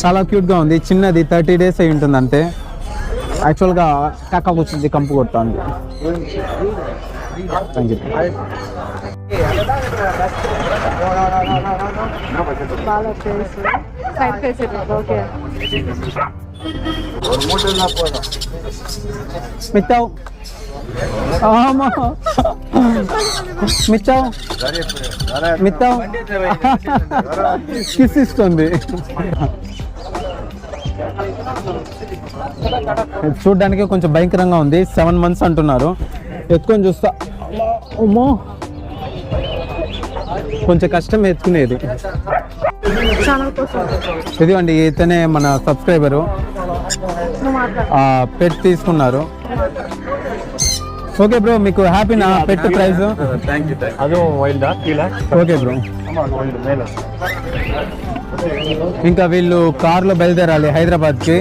చాలా క్యూట్గా ఉంది. చిన్నది 30 days అయి ఉంటుంది అంతే. యాక్చువల్గా కాకా కూర్చుంది, కంపు కొడుతుంది. Thank you. మిచ్చావు మిచ్చావు మిచ్చావు కిస్ ఇస్తుంది. చూడ్డానికి కొంచెం భయంకరంగా ఉంది. 7 months అంటున్నారు. ఎత్తుకొని చూస్తా, అమ్మో కొంచెం కష్టం ఎత్తుకునేది. ఇదిగోండి, ఇతనే మన సబ్స్క్రైబరు, పెట్ తీసుకున్నారు. ఓకే బ్రో, మీకు హ్యాపీనా పెట్ ప్రైస్? Okay bro. ఇంకా వీళ్ళు కార్లో బయలుదేరాలి హైదరాబాద్కి.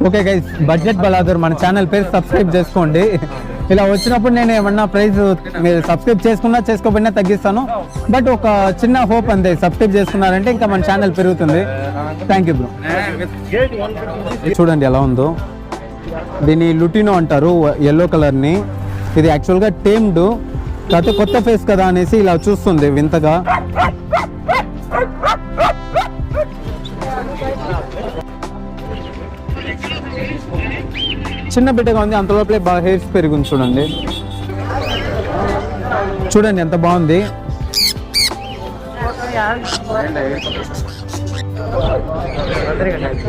ఓకే గైస్, బడ్జెట్ బలాదూర్ మన ఛానల్ పేరు సబ్స్క్రైబ్ చేసుకోండి. ఇలా వచ్చినప్పుడు నేను ఏమన్నా ప్రైస్ మీరు సబ్స్క్రైబ్ చేసుకున్నా చేసుకోకపోయినా తగ్గిస్తాను. బట్ ఒక చిన్న హోప్ అంతే, సబ్స్క్రైబ్ చేసుకున్నారంటే ఇంకా మన ఛానల్ పెరుగుతుంది. Thank you bro. చూడండి ఎలా ఉందో. దీన్ని లుటినో అంటారు, ఎల్లో కలర్ని. ఇది యాక్చువల్గా టేమ్డ్, కాకపోతే కొత్త ఫేస్ కదా అనేసి ఇలా చూస్తుంది వింతగా. చిన్న బిడ్డగా ఉంది, అంతలోపలే బాగా హెయిర్స్ పెరుగుంది. చూడండి చూడండి ఎంత బాగుంది.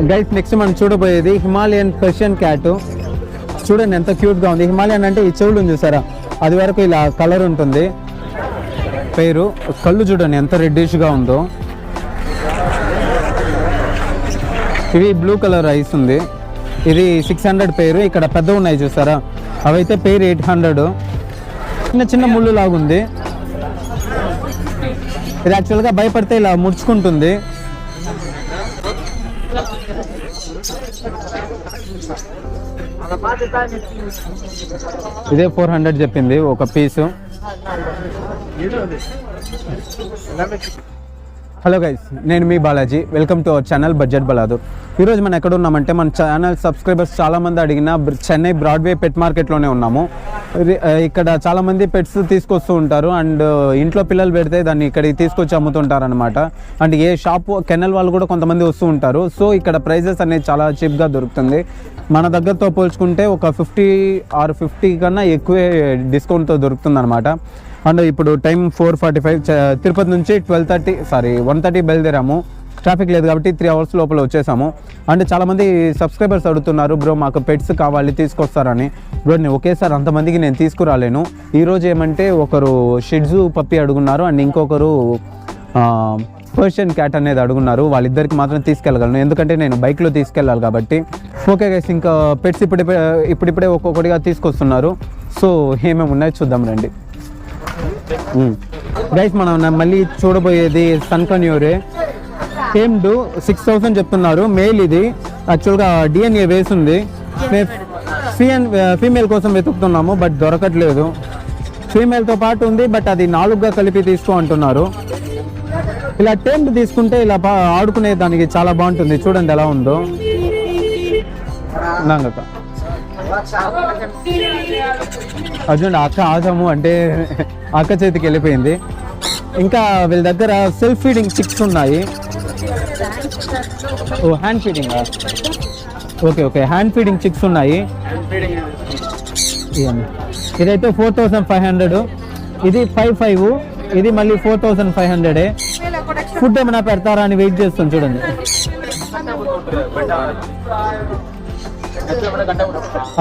గైస్, నెక్స్ట్ మనం చూడబోయేది హిమాలయన్ పర్షియన్ క్యాట్. చూడండి ఎంత క్యూట్గా ఉంది. హిమాలయన్ అంటే ఈ చెవులు చూసారా, అది వరకు ఇలా కలర్ ఉంటుంది పేరు. కళ్ళు చూడండి ఎంత రెడ్డిష్గా ఉందో. ఇవి బ్లూ కలర్ ఐస్ ఉంది. ఇది 600 పేరు. ఇక్కడ పెద్ద ఉన్నాయి చూసారా, అవైతే పేరు 800. చిన్న చిన్న ముళ్ళు లాగుంది. ఇది యాక్చువల్గా భయపడితే ఇలా ముడుచుకుంటుంది. ఇదే 400 చెప్పింది ఒక పీసు. హలో గైస్, నేను మీ Balaji. Welcome to our channel budget Baladur. ఈరోజు మనం ఎక్కడ ఉన్నామంటే, మన ఛానల్ సబ్స్క్రైబర్స్ చాలామంది అడిగిన చెన్నై బ్రాడ్వే పెట్ మార్కెట్లోనే ఉన్నాము. ఇక్కడ చాలామంది పెట్స్ తీసుకొస్తూ ఉంటారు అండ్ ఇంట్లో పిల్లలు పెడితే దాన్ని ఇక్కడికి తీసుకొచ్చి అమ్ముతుంటారు అనమాట. అండ్ ఏ షాప్ కెన్నల్ వాళ్ళు కూడా కొంతమంది వస్తూ ఉంటారు. సో ఇక్కడ ప్రైజెస్ అనేది చాలా చీప్గా దొరుకుతుంది. మన దగ్గరతో పోల్చుకుంటే ఒక 50 కన్నా ఎక్కువే డిస్కౌంట్తో దొరుకుతుంది అనమాట. అండ్ ఇప్పుడు టైం 4:45. తిరుపతి నుంచి 1:30 బయలుదేరాము. ట్రాఫిక్ లేదు కాబట్టి 3 hours లోపల వచ్చేసాము. అంటే చాలామంది సబ్స్క్రైబర్స్ అడుగుతున్నారు, బ్రో మాకు పెట్స్ కావాలి తీసుకొస్తారని. బ్రో నేను ఒకేసారి అంతమందికి నేను తీసుకురాలేను. ఈరోజు ఏమంటే ఒకరు షిడ్జు పప్పి అడుగున్నారు అండ్ ఇంకొకరు పర్షియన్ క్యాట్ అనేది అడుగున్నారు. వాళ్ళిద్దరికి మాత్రం తీసుకెళ్ళగలను, ఎందుకంటే నేను బైక్లో తీసుకెళ్ళాలి కాబట్టి. ఓకే గైస్, ఇంకా పెట్స్ ఇప్పుడిప్పుడే ఒక్కొక్కటిగా తీసుకొస్తున్నారు. సో ఏమేమి ఉన్నాయో చూద్దాం రండి. గైస్, మనం మళ్ళీ చూడబోయేది సన్కన్యూరే. టేమ్డ్ 6000 చెప్తున్నారు. మేల్ ఇది. యాక్చువల్గా DNA వేసింది. ఫీమేల్ కోసం వెతుకుతున్నాము బట్ దొరకట్లేదు. ఫీమేల్తో పాటు ఉంది బట్ అది 4గా కలిపి తీసుకో అంటున్నారు. ఇలా టేమ్డ్ తీసుకుంటే ఇలా ఆడుకునే దానికి చాలా బాగుంటుంది. చూడండి ఎలా ఉందో. అర్జున్ అక్క ఆసాము అంటే అక్క చేతికి వెళ్ళిపోయింది. ఇంకా వీళ్ళ దగ్గర సెల్ఫ్ ఫీడింగ్ చిక్స్ ఉన్నాయి. Oh hand feeding. Okay hand feeding chicks ఉన్నాయి. ఇదైతే 4500. ఇది 55. ఇది మళ్ళీ 4500. ఫుడ్ ఏమైనా పెడతారా అని వెయిట్ చేస్తాం. చూడండి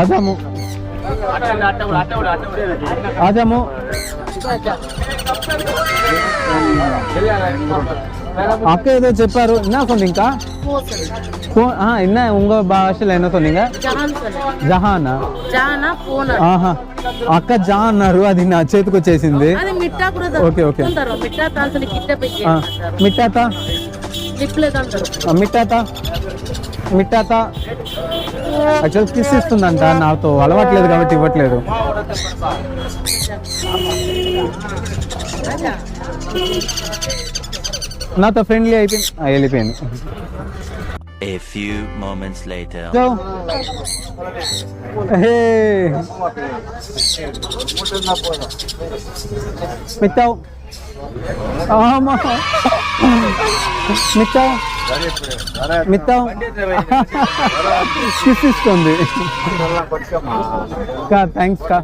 అదాము అక్క ఏదో చెప్పారు ఇన్నాకొంది. ఇంకా ఇన్న ఉంగ భాషలో ఎన్నో కొన్నిగా జహానా. అక్క జా అన్నారు, అది నా చేతికి వచ్చేసింది. ఓకే మిట్టాత యాక్చువల్ కిస్ ఇస్తుందంట. నాతో అలవాట్లేదు కాబట్టి ఇవ్వట్లేదు. నాతో ఫ్రెండ్లీ అయిపోయింది, వెళ్ళిపోయింది. A few moments later. మిత్తావు మిత్తావు మిత్తావు ఇస్తుంది కా థ్యాంక్స్ కా.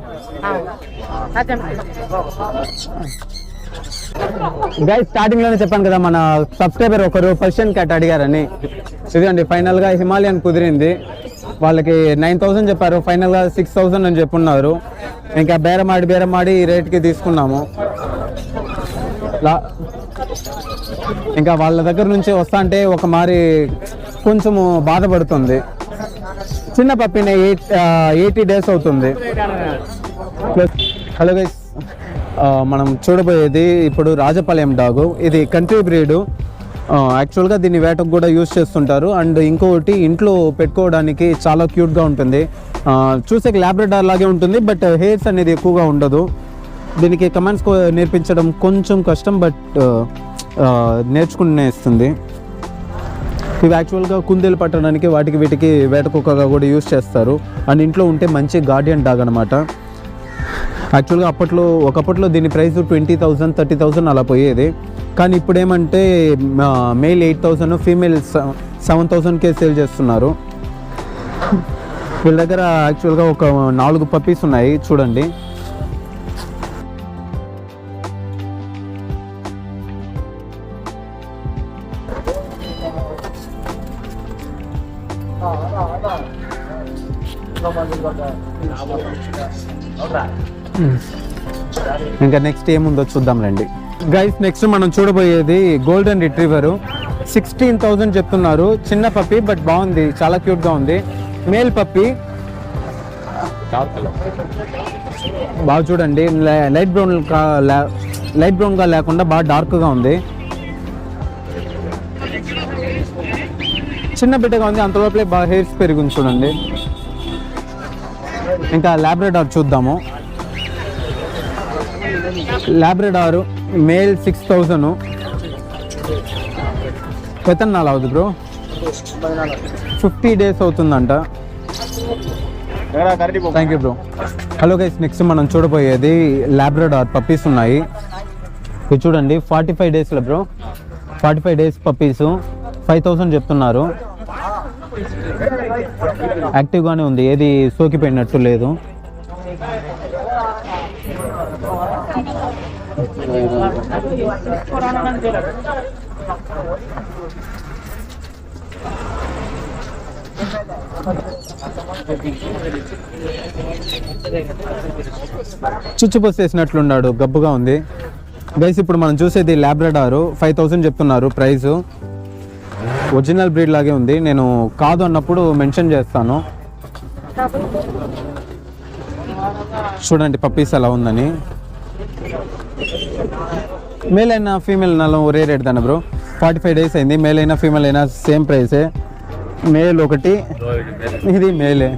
గైస్ స్టార్టింగ్ లోనే చెప్పాను కదా, మన సబ్స్క్రైబర్ ఒకరు పర్షియన్ క్యాట్ అడిగారని. ఇదండి ఫైనల్ గా హిమాలయన్ కుదిరింది. వాళ్ళకి 9,000 చెప్పారు, ఫైనల్ గా 6,000 అని చెప్పున్నారు. ఇంకా బేరమాడి ఈ రేట్కి తీసుకున్నాము. ఇంకా వాళ్ళ దగ్గర నుంచి వస్తా అంటే ఒక మారి కొంచెము బాధపడుతుంది. చిన్న పప్పిని 80 days అవుతుంది. హలో గైస్, మనం చూడబోయేది ఇప్పుడు రాజపాలెం డాగు. ఇది కంట్రీ బ్రీడ్. యాక్చువల్గా దీన్ని వేటకు కూడా యూజ్ చేస్తుంటారు. అండ్ ఇంకొకటి ఇంట్లో పెట్టుకోవడానికి చాలా క్యూట్గా ఉంటుంది. చూసే ల్యాబ్రడార్ లాగే ఉంటుంది, బట్ హెయిర్స్ అనేది ఎక్కువగా ఉండదు. దీనికి కమాండ్స్ నేర్పించడం కొంచెం కష్టం, బట్ నేర్చుకునేస్తుంది. ఇవి యాక్చువల్గా కుందేలు పట్టడానికి వీటికి వేట కుక్కగా కూడా యూజ్ చేస్తారు. అండ్ ఇంట్లో ఉంటే మంచి గార్డియన్ డాగ్ అనమాట. యాక్చువల్గా ఒకప్పట్లో దీని ప్రైస్ 20,000 30,000 అలా పోయేది. కానీ ఇప్పుడు ఏమంటే మేల్ 8,000, ఫీమేల్ 7,000కే సేల్ చేస్తున్నారు. వీళ్ళ దగ్గర యాక్చువల్గా ఒక 4 పప్పీస్ ఉన్నాయి చూడండి. ఇంకా నెక్స్ట్ ఏముందో చూద్దాం రండి గైస్. నెక్స్ట్ మనం చూడబోయేది గోల్డెన్ రిట్రీవర్. 16,000 చెప్తున్నారు. చిన్న పప్పి, బట్ బాగుంది, చాలా క్యూట్గా ఉంది. మేల్ పప్పి, బాగా చూడండి, లైట్ బ్రౌన్గా లేకుండా బాగా డార్క్గా ఉంది. చిన్న బిడ్డగా ఉంది, అంతలోపలే బాగా హెయిర్స్ పెరిగింది చూడండి. ఇంకా ల్యాబ్రడార్ చూద్దాము. Labrador male 6,000. ఎతను నాలుగు అవుతుంది బ్రో, 50 days అవుతుందంట. Thank you bro. Hello guys, next మనం చూడబోయేది ల్యాబ్రడార్ పప్పీస్ ఉన్నాయి. ఇది చూడండి 45 daysలో బ్రో, 45 days పప్పీస్ 5,000 చెప్తున్నారు. యాక్టివ్గానే ఉంది, ఏది సోకిపోయినట్టు లేదు. చుచ్చుపోసేసినట్లున్నాడు, గబ్బుగా ఉంది. గైస్ ఇప్పుడు మనం చూసేది ల్యాబ్రడార్ 5,000 చెప్తున్నారు ప్రైస్. ఒరిజినల్ బ్రీడ్ లాగే ఉంది. నేను కాదు అన్నప్పుడు మెన్షన్ చేస్తాను. చూడండి పప్పీస్ ఎలా ఉందని. మేల్ అయినా ఫీమేల్ అయినా ఒరే రేట్ దాన్ని బ్రో. 45 days అయింది. మేల్ అయినా ఫీమేల్ అయినా సేమ్ ప్రైసే. మేల్ ఒకటి, ఇది మేలే.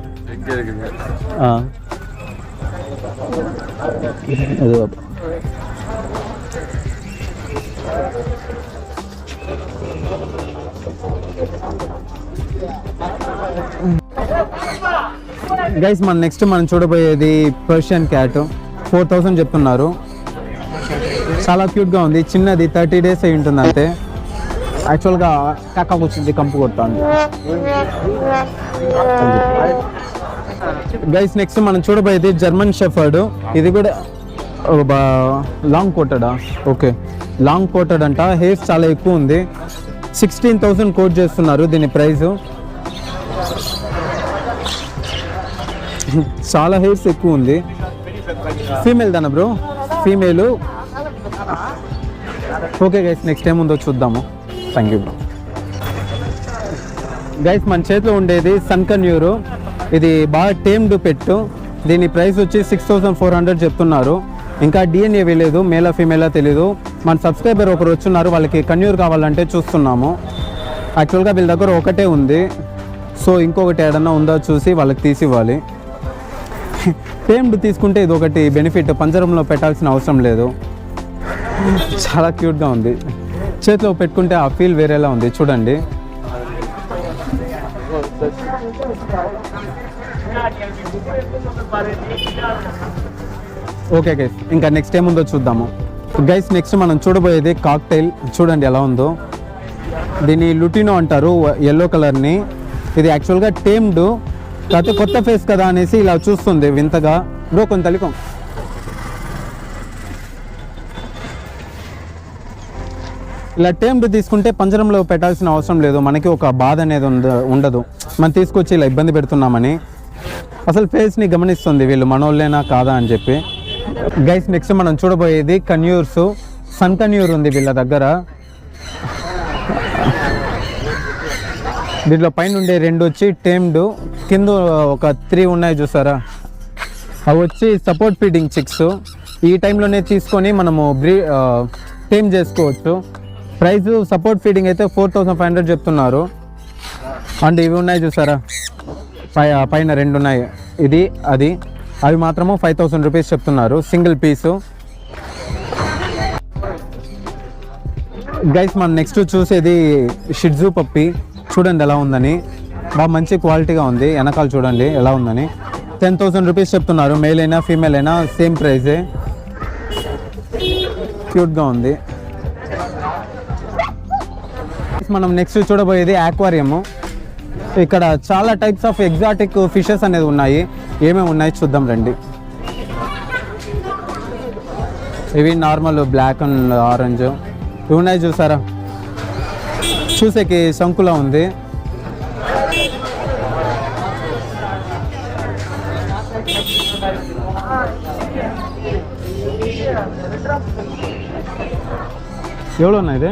గైస్ మనం చూడబోయేది పర్షియన్ క్యాట్. 4,000 చెప్తున్నారు. చాలా క్యూట్గా ఉంది, చిన్నది, 30 days అయి ఉంటుంది అంతే. యాక్చువల్గా కాకాకు వచ్చింది, కంపు కొట్టాను. గైస్ నెక్స్ట్ మనం చూడబోయేది జర్మన్ షెఫర్డ్. ఇది కూడా లాంగ్ కోటెడా? ఓకే, లాంగ్ కోటెడ్ అంట. హెయిర్స్ చాలా ఎక్కువ ఉంది. 16,000 కోట్ చేస్తున్నారు దీని ప్రైస్. చాలా హెయిర్స్ ఎక్కువ ఉంది. ఫీమేల్ దానా bro? Female. Okay guys, next ఏముందో చూద్దాము. Thank you bro. గైస్ మన చేతిలో ఉండేది సన్కన్యూరు. ఇది బాగా టేమ్డ్ పెట్టు. దీని ప్రైస్ వచ్చి 6,400 చెప్తున్నారు. ఇంకా డిఎన్ఏ వేయలేదు, మేలా ఫీమేలా తెలీదు. మన సబ్స్క్రైబర్ ఒకరు వచ్చున్నారు, వాళ్ళకి కన్యూర్ కావాలంటే చూస్తున్నాము. యాక్చువల్గా వీళ్ళ దగ్గర ఒకటే ఉంది, సో ఇంకొకటి ఏడన్నా ఉందో చూసి వాళ్ళకి తీసి ఇవ్వాలి. టేమ్డ్ తీసుకుంటే ఇది ఒకటి బెనిఫిట్, పంజరంలో పెట్టాల్సిన అవసరం లేదు. చాలా క్యూట్గా ఉంది. చేతిలో పెట్టుకుంటే ఆ ఫీల్ వేరేలా ఉంది చూడండి. ఓకే గైస్, ఇంకా నెక్స్ట్ ఏముందో చూద్దాము. గైస్ నెక్స్ట్ మనం చూడబోయేది కాక్టైల్. చూడండి ఎలా ఉందో. దీన్ని లుటినో అంటారు, ఎల్లో కలర్ని. ఇది యాక్చువల్గా టేమ్డ్, కాకపోతే కొత్త ఫేస్ కదా అనేసి ఇలా చూస్తుంది వింతగా. బ్రో కొంత తలికం. ఇలా టేమ్డ్ తీసుకుంటే పంజరంలో పెట్టాల్సిన అవసరం లేదు, మనకి ఒక బాధ అనేది ఉండదు మనం తీసుకొచ్చి ఇలా ఇబ్బంది పెడుతున్నామని. అసలు ఫేస్ని గమనిస్తుంది వీళ్ళు మనోళ్ళేనా కాదా అని చెప్పి. గైస్ నెక్స్ట్ మనం చూడబోయేది కన్యూర్స్. సన్ కన్యూర్ ఉంది వీళ్ళ దగ్గర. దీంట్లో పైన ఉండే 2 వచ్చి టేమ్డ్, కింద ఒక 3 ఉన్నాయి చూసారా, అవి వచ్చి సపోర్ట్ ఫీడింగ్ చిక్స్. ఈ టైంలోనే తీసుకొని మనము టేమ్ చేసుకోవచ్చు. ప్రైస్ సపోర్ట్ ఫీడింగ్ అయితే 4500 చెప్తున్నారు. అండ్ ఇవి ఉన్నాయి చూసారా, పైన 2 ఉన్నాయి, ఇది అది, అవి మాత్రము 5000 రూపీస్ చెప్తున్నారు సింగిల్ పీసు. గైస్ మనం నెక్స్ట్ చూసేది షిట్జూ పప్పి. చూడండి ఎలా ఉందని, బాగా మంచి క్వాలిటీగా ఉంది. వెనకాల చూడండి ఎలా ఉందని. 10,000 రూపీస్ చెప్తున్నారు. మేల్ అయినా ఫీమేల్ అయినా సేమ్ ప్రైజే. క్యూట్గా ఉంది. మనం నెక్స్ట్ చూడబోయేది ఆక్వారియము. ఇక్కడ చాలా టైప్స్ ఆఫ్ ఎగ్జాటిక్ ఫిషెస్ అనేది ఉన్నాయి. ఏమేమి ఉన్నాయి చూద్దాం రండి. ఇవి నార్మల్ బ్లాక్ అండ్ ఆరెంజ్ ఇవి ఉన్నాయి చూసారా, చూసేకి శంకులా ఉంది. ఎవరు ఉన్నాయి ఇది,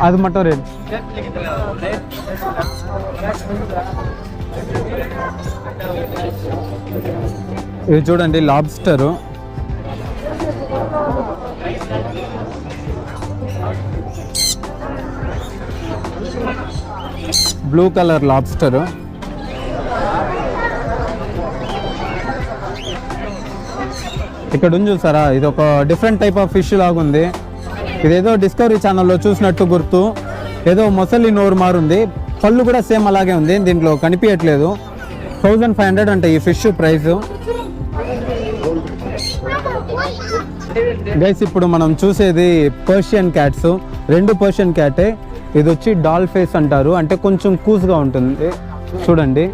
అది మటో రేట్. ఇది చూడండి లాబ్స్టరు. Blue colour లాబ్స్టరు. ఇక్కడ ఉంది చూసారా, ఇది ఒక డిఫరెంట్ టైప్ ఆఫ్ ఫిష్ లాగుంది. ఇదేదో డిస్కవరీ ఛానల్లో చూసినట్టు గుర్తు. ఏదో మొసలి నోరు మారుంది, పళ్ళు కూడా సేమ్ అలాగే ఉంది, దీంట్లో కనిపించట్లేదు. 1500 అంటే ఈ ఫిష్ ప్రైస్. గైస్ ఇప్పుడు మనం చూసేది పర్షియన్ క్యాట్స్. 2 పర్షియన్ క్యాటే. ఇది వచ్చి డాల్ ఫేస్ అంటారు, అంటే కొంచెం కూస్గా ఉంటుంది చూడండి.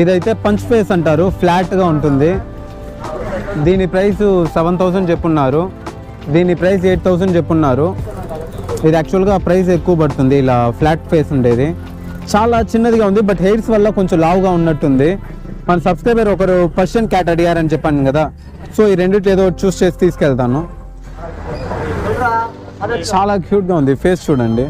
ఇదైతే పంచ్ ఫేస్ అంటారు, ఫ్లాట్గా ఉంటుంది. దీని ప్రైస్ 7000 చెప్పున్నారు, దీని ప్రైస్ 8000 చెప్పున్నారు. ఇది యాక్చువల్గా ప్రైస్ ఎక్కువ పడుతుంది ఇలా ఫ్లాట్ ఫేస్ ఉండేది. చాలా చిన్నదిగా ఉంది, బట్ హెయిర్స్ వల్ల కొంచెం లావుగా ఉన్నట్టుంది. మన సబ్స్క్రైబర్ ఒకరు పర్షియన్ క్యాట్ అడిగారని చెప్పాను కదా, సో ఈ రెండిట్లో ఏదో చూస్ చేసి తీసుకెళ్తాను. చాలా క్యూట్గా ఉంది, ఫేస్ చూడండి.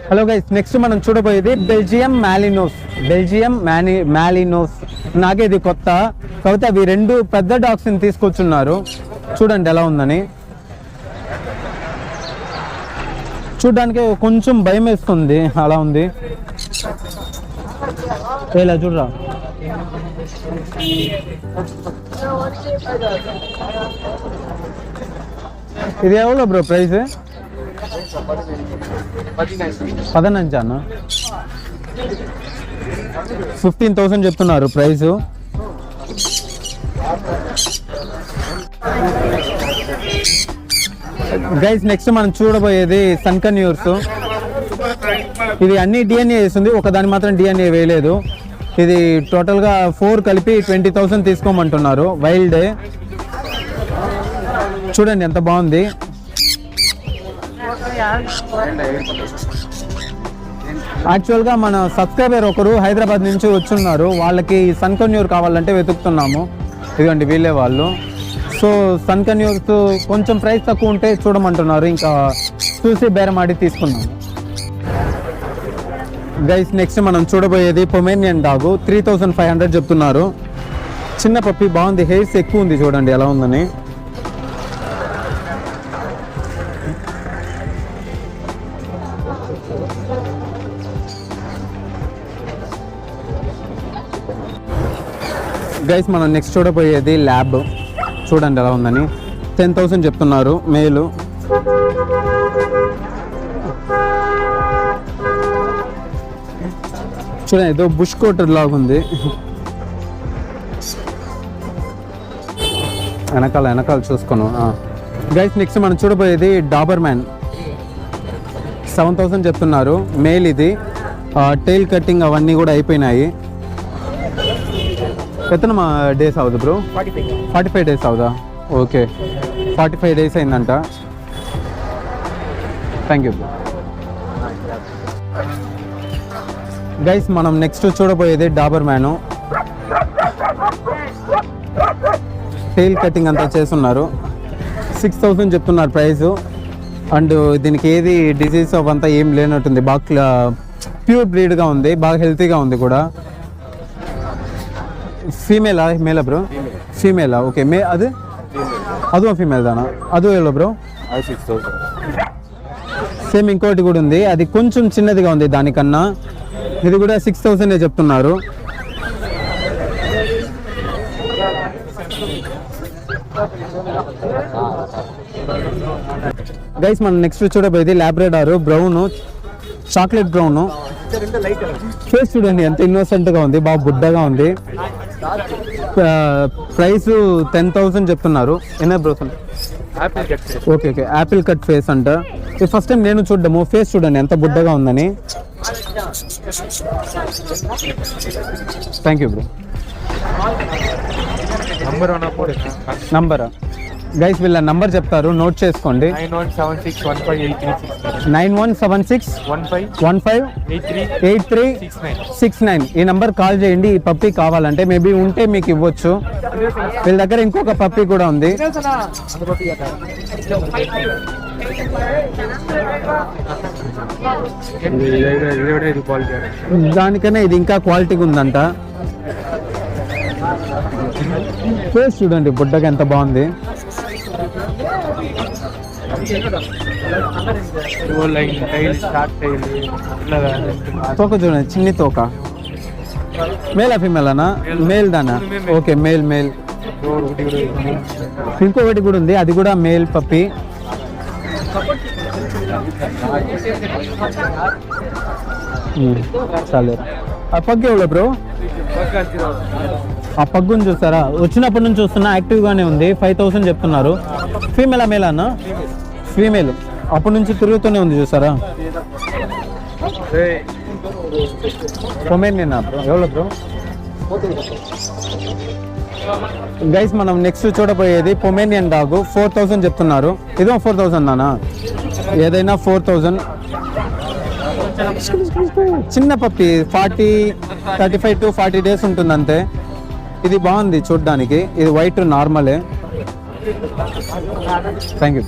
హలో గైస్, నెక్స్ట్ మనం చూడబోయేది బెల్జియం మ్యాలినోస్. బెల్జియం మ్యాలినోస్ నాకే ఇది కొత్త, కాకపోతే అవి 2 పెద్ద డాగ్స్ని తీసుకొచ్చున్నారు. చూడండి ఎలా ఉందని. చూడడానికి కొంచెం భయం వేస్తుంది, అలా ఉంది. ఇలా చూడరా, ఇది ఎవరో బ్రో ప్రైస్? 15,000 15,000 చెప్తున్నారు ప్రైస్. గైస్ నెక్స్ట్ మనం చూడబోయేది సన్ కన్యూర్స్. ఇది అన్ని డిఎన్ఏ వేస్తుంది, ఒకదాని మాత్రం డిఎన్ఏ వేయలేదు. ఇది టోటల్గా 4 కలిపి 20,000 తీసుకోమంటున్నారు. వైల్డ్ చూడండి ఎంత బాగుంది. యాక్చువల్గా మన సబ్స్క్రైబర్ ఒకరు హైదరాబాద్ నుంచి వచ్చున్నారు, వాళ్ళకి సన్ కన్యూర్ కావాలంటే వెతుకుతున్నాము. ఇదిగోండి వీళ్ళే వాళ్ళు. సో సన్ కన్యూర్స్ కొంచెం ప్రైస్ తక్కువ ఉంటే చూడమంటున్నారు, ఇంకా చూసి బేరమాడి తీసుకున్నాము. గైస్ నెక్స్ట్ మనం చూడబోయేది పొమేనియన్ డాగు. 3500 చెప్తున్నారు. చిన్న పప్పి, బాగుంది, హెయిర్స్ ఎక్కువ ఉంది, చూడండి ఎలా ఉందని. గైస్ మనం నెక్స్ట్ చూడబోయేది ల్యాబ్. చూడండి ఎలా ఉందని. 10,000 చెప్తున్నారు మేలు. చూడండి ఏదో బుష్ కోటర్ లాగా ఉంది. వెనకాల చూసుకోను. గైస్ నెక్స్ట్ మనం చూడబోయేది డాబర్ మ్యాన్. 7,000 చెప్తున్నారు మేల్. ఇది టైల్ కటింగ్ అవన్నీ కూడా అయిపోయినాయి. ఎత్తన డేస్ అవుదు బ్రో? 45 డేస్ అవుదా? ఓకే, 45 డేస్ అయిందంట. Thank you. గైస్ మనం నెక్స్ట్ చూడబోయేది డాబర్ మ్యాను. టైల్ కటింగ్ అంతా చేస్తున్నారు. 6,000 చెప్తున్నారు ప్రైస్. అండ్ దీనికి ఏది డిసీజ్ అవంతా ఏం లేనట్టుంది. బాగా ప్యూర్ బ్రీడ్గా ఉంది, బాగా హెల్తీగా ఉంది కూడా. ఫీమేలా మేలా బ్రో? ఫీమేలా? ఓకే. అదో ఫీమేల్ దానా? అదో ఎలా బ్రో? 6,000. సేమ్ ఇంకోటి కూడా ఉంది, అది కొంచెం చిన్నదిగా ఉంది దానికన్నా. ఇది కూడా 6,000 చెప్తున్నారు. గైస్ మనం నెక్స్ట్ చూడబోయేది లాబ్రాడార్ బ్రౌన్, చాక్లెట్ బ్రౌన్. ఫేస్ చూడండి ఎంత ఇన్నోసెంట్గా ఉంది, బాగా బుడ్డగా ఉంది. ప్రైస్ 10,000 చెప్తున్నారు. ఎన్న bro? Okay okay, apple cut face అంట. ఫస్ట్ టైం నేను చూడడము. ఫేస్ చూడండి ఎంత బుడ్డగా ఉందని. Thank you bro. నంబరా గైస్? వీళ్ళ నంబర్ చెప్తారు, నోట్ చేసుకోండి. 9176158369. ఈ నంబర్ కాల్ చేయండి. ఈ పప్పీ కావాలంటే మేబీ ఉంటే మీకు ఇవ్వచ్చు. వీళ్ళ దగ్గర ఇంకొక పప్పీ కూడా ఉంది. దానికన్నా ఇది ఇంకా క్వాలిటీగా ఉందంట. ఫేస్ చూడండి బుడ్డగా ఎంత బాగుంది. తోక చూడండి, చిన్ని తోక. మేలా ఫీమేలానా? మేల్ దానా? Okay, male. ఇంకొకటి కూడా ఉంది, అది కూడా మేల్ పప్పి. చాలే. ఆ పగ్గు ఎవరో బ్రో? ఆ పగ్గుని చూస్తారా? వచ్చినప్పటి నుంచి చూస్తున్నా యాక్టివ్గానే ఉంది. 5,000 చెప్తున్నారు. ఫీమేలా మేలా అన్న? ఫీమేల్. అప్పటి నుంచి తిరుగుతూనే ఉంది చూసారా. Pomeranian bro? ఎవరో బ్రో? గైస్ మనం నెక్స్ట్ చూడబోయేది పొమేరియన్ డాగ్. 4,000 చెప్తున్నారు. ఇదో 4,000 నానా? ఏదైనా 4,000. చిన్న పప్పి, 35 to 40 డేస్ ఉంటుంది అంతే. ఇది బాగుంది చూడ్డానికి. ఇది వైట్ నార్మలే. Thank you.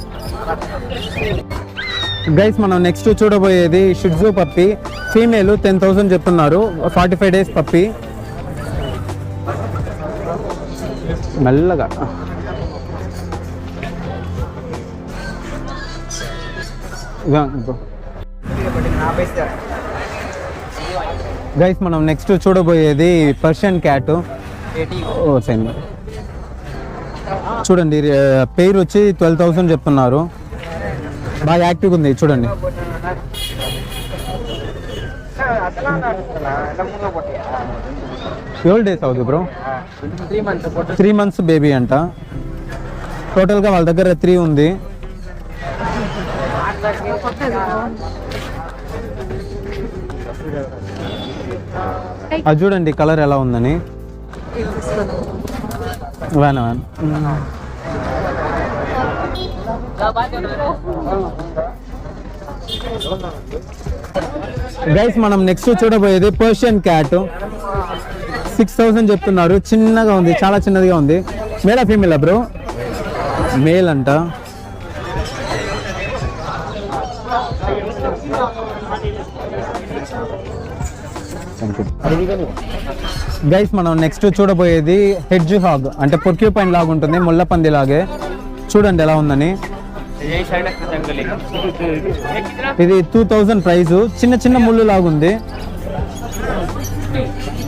గైస్ మనం నెక్స్ట్ చూడబోయేది షిట్జూ పప్పి. ఫీమేల్ 10,000 చెప్తున్నారు. 45 డేస్ పప్పి. మెల్లగా గైస్ మనం నెక్స్ట్ చూడబోయేది పర్షియన్ క్యాట్. ఓ సేమ్ చూడండి. పేరు వచ్చి 12,000 చెప్తున్నారు. బాగా యాక్టివ్గా ఉంది చూడండి. ట్వెల్వ్ డేస్ అవుతుంది బ్రో. 3 months బేబీ అంట. టోటల్గా వాళ్ళ దగ్గర 3 ఉంది. అది చూడండి కలర్ ఎలా ఉందని. వ్యాన్ గైస్ మనం నెక్స్ట్ చూడబోయేది పర్షియన్ క్యాట్. 6,000 చెప్తున్నారు. చిన్నగా ఉంది, చాలా చిన్నదిగా ఉంది. మేలా ఫీమేలా బ్రో? మేల్ అంట. గైస్ మనం నెక్స్ట్ చూడబోయేది హెడ్జ్ హాగ్, అంటే పొర్క్యూపైన్ లాగా ఉంటుంది, ముళ్ళపంది లాగే. చూడండి ఎలా ఉందని. ఇది 2,000 ప్రైస్. చిన్న చిన్న ముళ్ళు లాగుంది.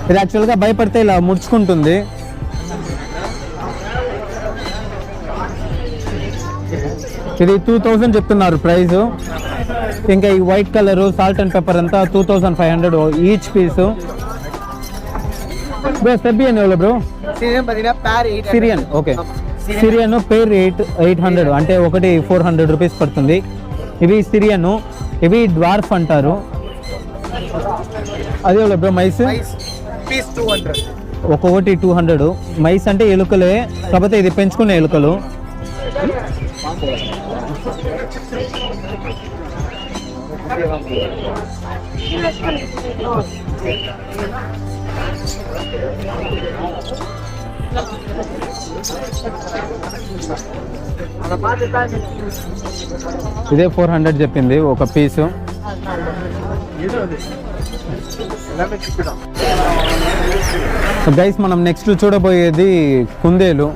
ఇది యాక్చువల్గా భయపడితే ఇలా ముడుచుకుంటుంది. ఇది 2000 చెప్తున్నారు ప్రైస్. ఇంకా ఈ white colour salt and pepper అంతా 2500 ఈచ్ పీసు. బ్రో సెబియన్ ఎవరు బ్రో? సిరియన్. ఓకే, సిరియన్ పేర్ 800 అంటే ఒకటి 400 రూపీస్ పడుతుంది. ఇవి సిరియన్, ఇవి డ్వార్ఫ్ అంటారు. అదే బ్రో మైస్ ఒక్కొక్కటి 200. మైస్ అంటే ఎలుకలే, కాకపోతే ఇది పెంచుకునే ఎలుకలు. ఇదే 400 చెప్పింది ఒక పీసు. గైస్ మనం నెక్స్ట్ చూడబోయేది కుందేలు.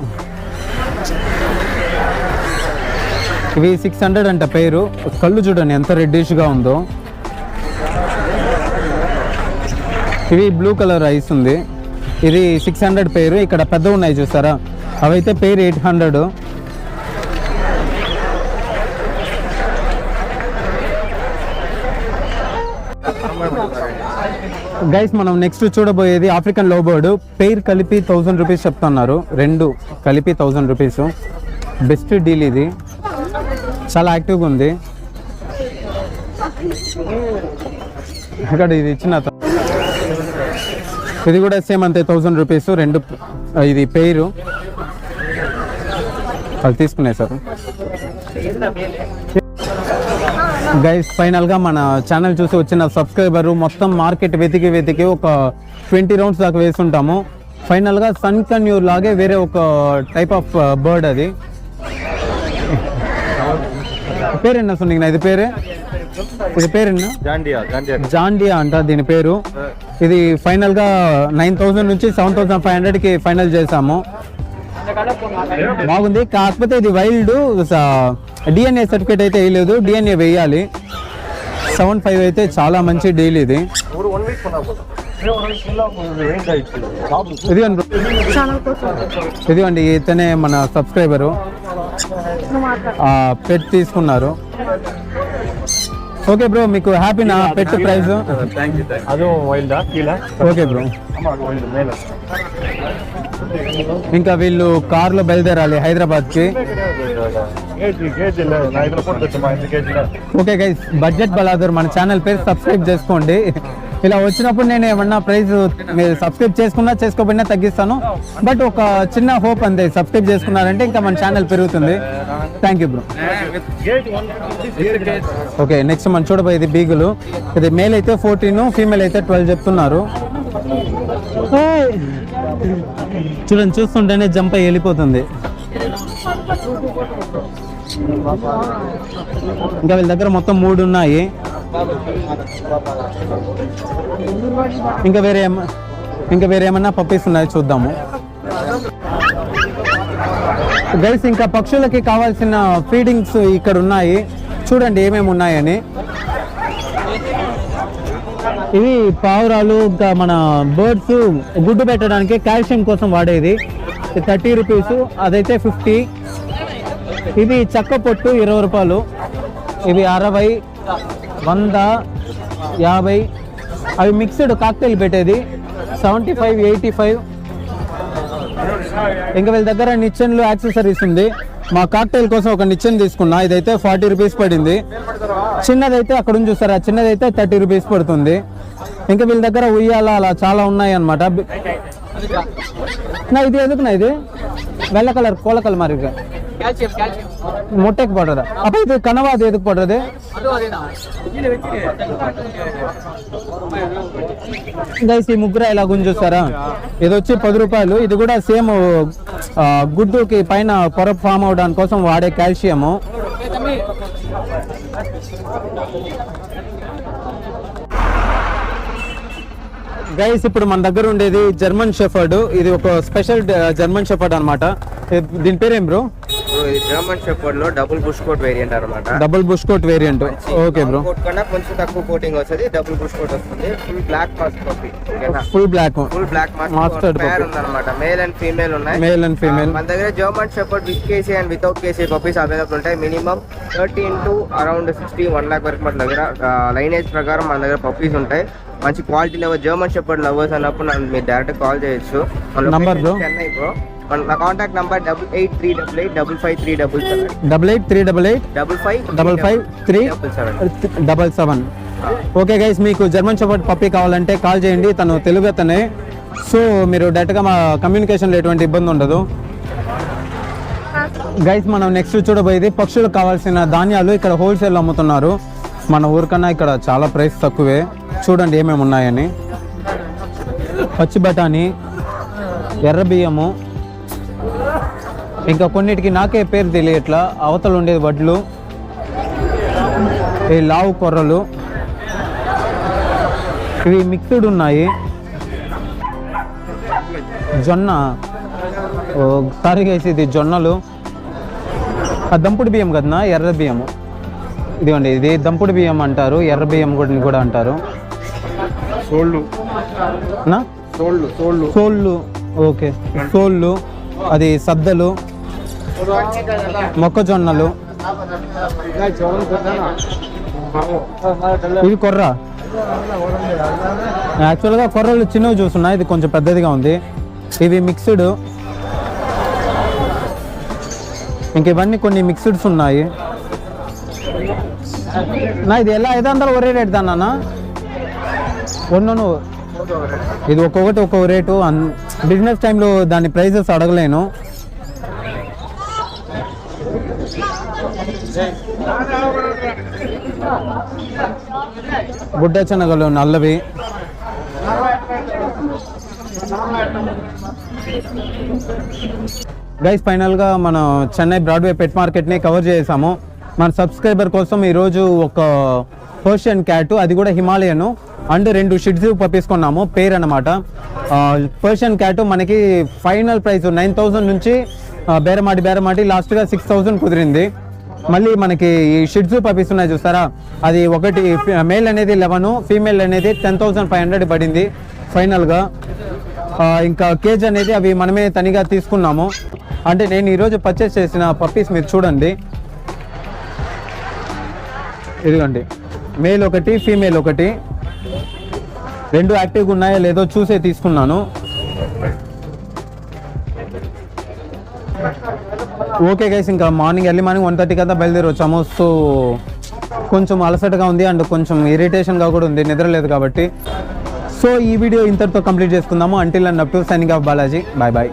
ఇవి 600 అంట పేరు. కళ్ళు చూడండి ఎంత రెడ్డిష్గా ఉందో. ఇవి బ్లూ కలర్ ఐస్ ఉంది. ఇది 600 పేరు. ఇక్కడ పెద్ద ఉన్నాయి చూస్తారా, అవైతే పేరు 800. గైస్ మనం నెక్స్ట్ చూడబోయేది ఆఫ్రికన్ లవ్ బర్డ్. పేరు కలిపి 1000 రూపీస్ చెప్తున్నారు. రెండు కలిపి 1000 రూపీస్. బెస్ట్ డీల్ ఇది, చాలా యాక్టివ్గా ఉంది. ఇక్కడ ఇది ఇచ్చిన ఇది కూడా సేమ్ అంతే 1000 రూపీస్. రెండు ఇది పేరు అది తీసుకున్నాయి సార్. గైస్ ఫైనల్గా మన ఛానల్ చూసి వచ్చిన సబ్స్క్రైబరు మొత్తం మార్కెట్ వెతికి ఒక 20 రౌండ్స్ దాకా వేస్తుంటాము. ఫైనల్గా సన్ కన్యూర్ లాగే వేరే ఒక టైప్ ఆఫ్ బర్డ్. అది పేరేనా సునీనా? ఇది పేరే, ఇది పేరేనా? జాండియా అంట దీని పేరు. ఇది ఫైనల్గా 9000 నుంచి 7500కి ఫైనల్ చేసాము. బాగుంది, కాకపోతే ఇది వైల్డ్. డిఎన్ఏ సర్టిఫికేట్ అయితే వేయలేదు, డిఎన్ఏ వేయాలి. 75 అయితే చాలా మంచి డీల్ ఇది. ఇదిగోండి ఇతనే మన సబ్స్క్రైబరు, పెట్ తీసుకున్నారు. ఓకే బ్రో, మీకు హ్యాపీనా పెట్ ప్రైస్? Okay bro. ఇంకా వీళ్ళు కార్లో బయలుదేరాలి హైదరాబాద్కి. ఓకే గైస్, బడ్జెట్ బలాదూర్ మన ఛానల్ పేరు సబ్స్క్రైబ్ చేసుకోండి. ఇలా వచ్చినప్పుడు నేను ఏమన్నా ప్రైస్ మీరు సబ్స్క్రైబ్ చేసుకున్నా చేసుకోకపోయినా తగ్గిస్తాను. బట్ ఒక చిన్న హోప్ అంతే, సబ్స్క్రైబ్ చేసుకున్నారంటే ఇంకా మన ఛానల్ పెరుగుతుంది. Thank you bro. Okay, next మనం చూడబోయేది బీగులు. ఇది మేల్ అయితే 14, ఫీమేల్ అయితే 12 చెప్తున్నారు. చూడండి, చూస్తుంటేనే జంప్ అయ్యి వెళ్ళిపోతుంది. ఇంకా వీళ్ళ దగ్గర మొత్తం 3 ఉన్నాయి. ఇంకా వేరే ఏమన్నా పప్పీస్ ఉన్నాయి, చూద్దాము. గైస్ ఇంకా పక్షులకి కావాల్సిన ఫీడింగ్స్ ఇక్కడ ఉన్నాయి, చూడండి ఏమేమి ఉన్నాయని. ఇవి పావురాలు, ఇంకా మన బర్డ్స్ గుడ్డు పెట్టడానికి కాల్షియం కోసం వాడేది. 30 రూపీస్, అదైతే 50. ఇది చెక్క పొట్టు 20 రూపాయలు. ఇవి 60, 100, 50. అవి మిక్స్డ్ కాక్టైల్ పెట్టేది 75, 85. ఇంకా వీళ్ళ దగ్గర నిచ్చెన్లు యాక్సెసరీస్ ఉంది. మా కాక్టైల్ కోసం ఒక నిచ్చెన్ తీసుకున్నా, ఇదైతే 40 రూపీస్ పడింది. చిన్నదైతే అక్కడ ఉంది చూస్తారా, చిన్నదైతే 30 రూపీస్ పడుతుంది. ఇంకా వీళ్ళ దగ్గర ఉయ్యాల అలా చాలా ఉన్నాయి అన్నమాట. నా ఇది ఎదుకున్నా, ఇది వెల్ల కలర్ కోలకల్ మారిగా మొట్టకి పడదా అప్పుడు ఇది కనవా, అది ఎదుకు పడదే. గైస్ ఈ ముగ్గురు ఇలా గుంజుస్తారా, ఇది వచ్చి 10 రూపాయలు. ఇది కూడా సేమ్ గుడ్డుకి పైన పొర ఫామ్ అవడానికి కోసం వాడే కాల్షియము. గైస్ ఇప్పుడు మన దగ్గర ఉండేది జర్మన్ షెఫర్డ్. ఇది ఒక స్పెషల్ జర్మన్ షెఫర్డ్ అనమాట. దీని పేరేం బ్రో? ఇది జర్మన్ షెపర్డ్ లో డబుల్ బుష్ కోట్ వేరియంట్ అనమాట. Double bush coat variant. Okay bro. Coat కన్నా కొంచెం తక్కువ కోటింగ్ వస్తుంది, డబుల్ బుష్ కోట్ వస్తుంది. Full black mask puppy. Full black mustard పేర్ ఉందన్నమాట. మేల్ అండ్ ఫీమేల్ ఉన్నాయి. Male and female. మన దగ్గర German shepherd with KC and without KC puppies available ఉంటాయి. మినిమం 13 to అరౌండ్ 60 1 lakh వరకు మన దగ్గర లైనేజ్ ప్రకారం మన దగ్గర పప్పీస్ ఉంటాయి. మంచి quality level German shepherd lovers అన్నప్పుడు మీరు డైరెక్ట్ కాల్ చేయొచ్చు. Number bro Chennai bro. నా కాంటాక్ట్ నంబర్ 8838855377. 8838855377. ఓకే గైస్, మీకు జర్మన్ షెపర్డ్ పప్పీ కావాలంటే కాల్ చేయండి. తను తెలుగు అతనే, సో మీరు డైరెక్ట్గా మా కమ్యూనికేషన్లో ఎటువంటి ఇబ్బంది ఉండదు. గైస్, మనం నెక్స్ట్ చూడబోయేది పక్షులకు కావాల్సిన ధాన్యాలు ఇక్కడ హోల్సేల్ అమ్ముతున్నారు. మన ఊరికన్నా ఇక్కడ చాలా ప్రైస్ తక్కువే. చూడండి ఏమేమి ఉన్నాయని. పచ్చి బఠానీ, ఎర్ర బియ్యము, ఇంకా కొన్నిటికి నాకే పేరు తెలియట్లా. అవతల ఉండేది వడ్లు, ఈ లావు కొర్రలు, ఇవి మిక్స్డ్ ఉన్నాయి. జొన్న, ఒకసారి వేసి ఇది జొన్నలు. ఆ దంపుడు బియ్యం కదనా, ఎర్ర బియ్యము. ఇదిగోండి, ఇది దంపుడు బియ్యం అంటారు, ఎర్ర బియ్యం కూడా అంటారు. సోళ్ళు. ఓకే, సోళ్ళు, అది సద్దలు, మొక్కజొన్నలు, ఇది కొర్ర. యాక్చువల్గా కొర్రలు చిన్నవి చూస్తున్నాయి, ఇది కొంచెం పెద్దదిగా ఉంది. ఇవి మిక్స్డ్. ఇంక ఇవన్నీ కొన్ని మిక్స్డ్స్ ఉన్నాయి. నా ఇది ఎలా 500 ఒరే రేట్ దాన్నా? ఒన్ను ఇది ఒక్కొక్కటి ఒక్కొక్క రేటు. బిజినెస్ టైంలో దాని ప్రైజెస్ అడగలేను. గుడ్డ శనగలు నల్లవి. గైస్, ఫైనల్గా మనం చెన్నై బ్రాడ్వే పెట్ మార్కెట్ని కవర్ చేసాము. మన సబ్స్క్రైబర్ కోసం ఈరోజు ఒక పర్షియన్ క్యాట్, అది కూడా హిమాలయన్, అండ్ 2 షిట్జు పప్పీసుకున్నాము పేర్ అనమాట. పర్షియన్ క్యాట్ మనకి ఫైనల్ ప్రైస్ 9,000 నుంచి బేరమాడి లాస్ట్గా 6,000 కుదిరింది. మళ్ళీ మనకి ఈ షిట్జు పప్పీస్ ఉన్నాయి చూస్తారా, అది ఒకటి మేల్ అనేది 11, ఫీమేల్ అనేది 10,500 పడింది ఫైనల్గా. ఇంకా కేజ్ అనేది అవి మనమే తనిగా తీసుకున్నాము. అంటే నేను ఈరోజు పర్చేస్ చేసిన పప్పీస్ మీరు చూడండి. ఇదిగోండి, మేల్ ఒకటి, ఫీమేల్ ఒకటి. 2 యాక్టివ్గా ఉన్నాయో లేదో చూసే తీసుకున్నాను. ఓకే గైస్, ఇంకా ఎర్లీ మార్నింగ్ 1:30 కదా బయలుదేరి వచ్చాము. సో కొంచెం అలసటగా ఉంది అండ్ కొంచెం ఇరిటేషన్గా కూడా ఉంది, నిద్ర లేదు కాబట్టి. సో ఈ వీడియో ఇంతటితో కంప్లీట్ చేసుకుందాము. Until and up to signing off Balaji. Bye bye.